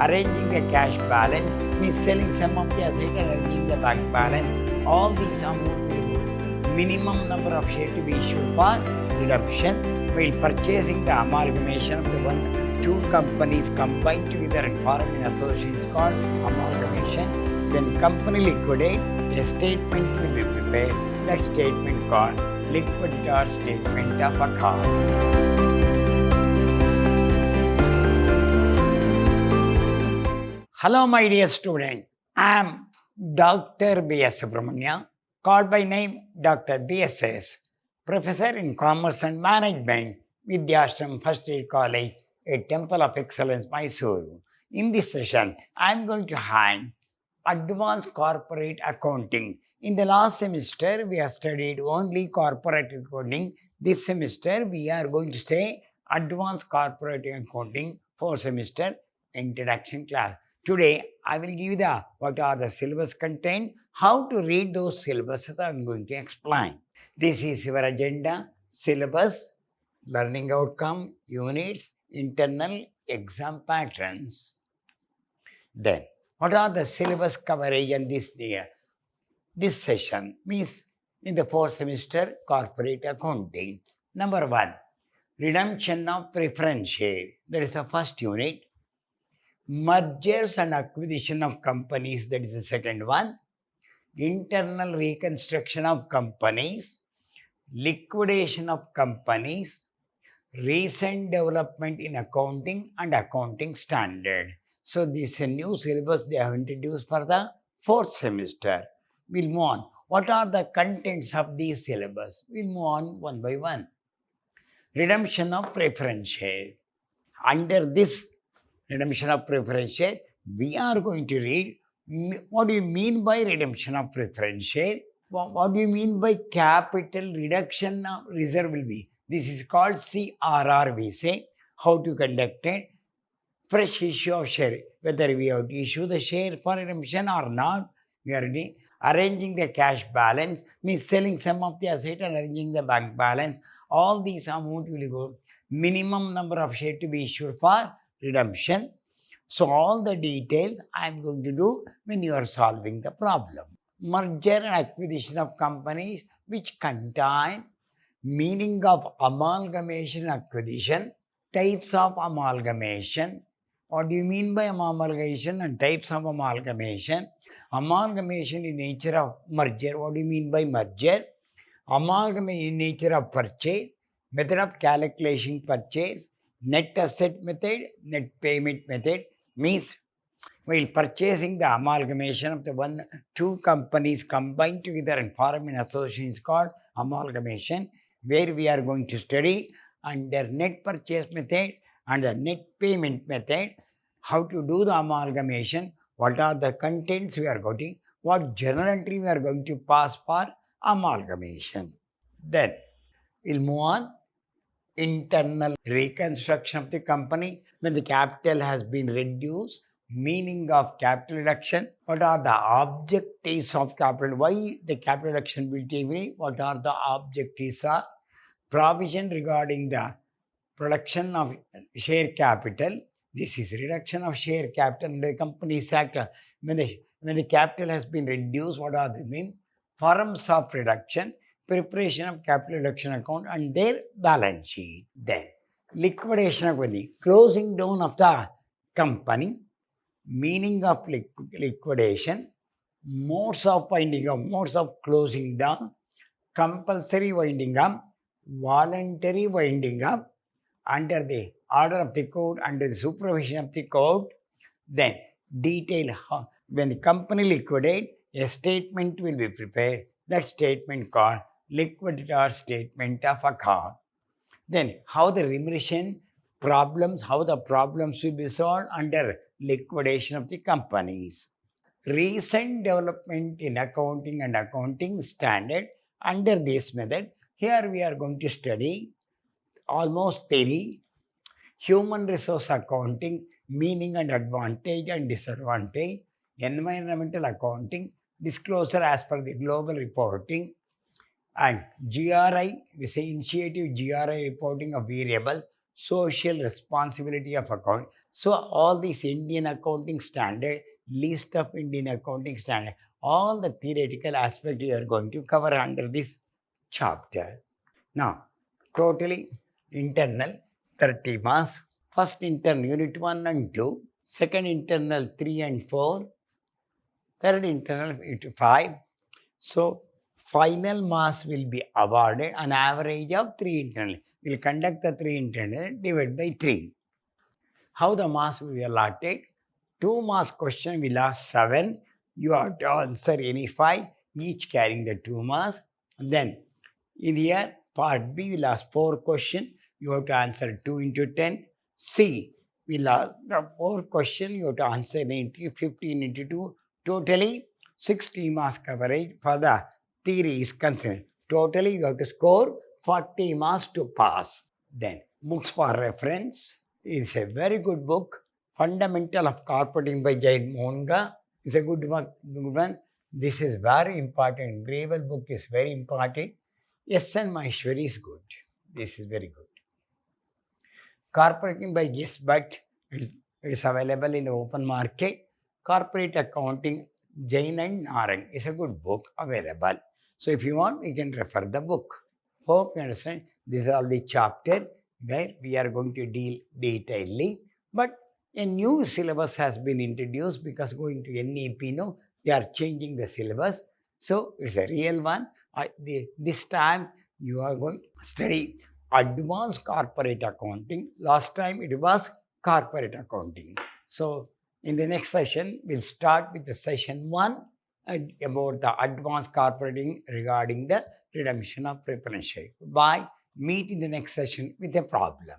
arranging the cash balance means selling some of the asset and arranging the bank balance. All these amount will go. Minimum number of shares to be issued for redemption, while purchasing the amalgamation of the two companies combined together and form an association is called amalgamation. When company liquidate, a statement will be prepared. That statement called liquidator statement of account. Hello my dear student, I am Dr. B.S. Subramanya, called by name Dr. B.S.S., Professor in Commerce and Management, Vidhyaashram First Aid College, a Temple of Excellence, MYSURU. In this session, I am going to hand Advanced Corporate Accounting. In the last semester, we have studied only corporate accounting. This semester, we are going to study Advanced Corporate Accounting 4th semester introduction class. Today, I will give you what are the syllabus content, how to read those syllabuses I am going to explain. This is your agenda, syllabus, learning outcome, units, internal exam patterns. Then, what are the syllabus coverage in this year? This session means in the 4th semester corporate accounting. Number 1, redemption of preference share. That is the first unit. Mergers and acquisition of companies. That is the second one. Internal reconstruction of companies. Liquidation of companies. Recent development in accounting and accounting standard. So this is a new syllabus they have introduced for the 4th semester. We'll move on. What are the contents of these syllabus? We'll move on one by one. Redemption of preference share. Under this redemption of preference share, we are going to read what do you mean by redemption of preference share? What do you mean by capital reduction of reserve will be? This is called CRR, we say. How to conduct it? Fresh issue of share. Whether we have to issue the share for redemption or not, we are arranging the cash balance, means selling some of the asset and arranging the bank balance. All these amount will go. Minimum number of shares to be issued for redemption. So all the details I am going to do when you are solving the problem. Merger and acquisition of companies which contain meaning of amalgamation and acquisition, types of amalgamation. What do you mean by amalgamation and types of amalgamation? Amalgamation is nature of merger. What do you mean by merger? Amalgamation is nature of purchase, method of calculation purchase, net asset method, net payment method. Means while purchasing the amalgamation of the two companies combined together and form an association is called amalgamation, where we are going to study under net purchase method and the net payment method, how to do the amalgamation, what are the contents we are getting, what journal entry we are going to pass for amalgamation. Then we'll move on. Internal reconstruction of the company. When the capital has been reduced, meaning of capital reduction, what are the objectives of capital, why the capital reduction will take place, what are the objectives are, provision regarding the production of share capital. This is reduction of share capital in the company's act. When the capital has been reduced, what are the mean? Forms of reduction, preparation of capital reduction account and their balance sheet. Then liquidation of the closing down of the company, meaning of liquidation, modes of winding up, modes of closing down, compulsory winding up, voluntary winding up, under the order of the court, under the supervision of the court. Then detail when the company liquidate, a statement will be prepared. That statement called liquidator statement of account. Then how the remuneration problems, how the problems will be solved under liquidation of the companies. Recent development in accounting and accounting standard. Under this method, here we are going to study almost theory, human resource accounting, meaning and advantage and disadvantage, environmental accounting, disclosure as per the global reporting, and GRI, we say initiative GRI reporting of variable, social responsibility of account. So all these Indian accounting standard, list of Indian accounting standard, all the theoretical aspect you are going to cover under this chapter. Now, totally internal 30 marks. First internal unit 1 and 2, second internal 3 and 4, third internal 5. So final marks will be awarded an average of 3 internal. We'll conduct the 3 internal, divide by 3. How the marks will be allotted? 2 marks question will ask 7. You have to answer any 5, each carrying the 2 marks. And then in here, part B will ask 4 question. You have to answer 2 into 10. C will ask the 4 question. You have to answer into 15 into 2. Totally 60 marks coverage for the theory is concerned. Totally you have to score 40 marks to pass. Then books for reference is a very good book. Fundamental of Corporating by Jay Monga is a good one. This is very important. Gravel book is very important. Yes, and MYSURU is good. This is very good. Corporating by Yes, but it's available in the open market. Corporate Accounting, Jain and Narang is a good book available. So if you want, you can refer the book. Hope you understand. These are the chapter where we are going to deal detailedly. But a new syllabus has been introduced because going to NEP, no, they are changing the syllabus. So it's a real one. This time you are going to study advanced corporate accounting. Last time it was corporate accounting. So in the next session, we'll start with the session 1 about the advanced corporating regarding the redemption of preference share. Bye. Meet in the next session with a problem.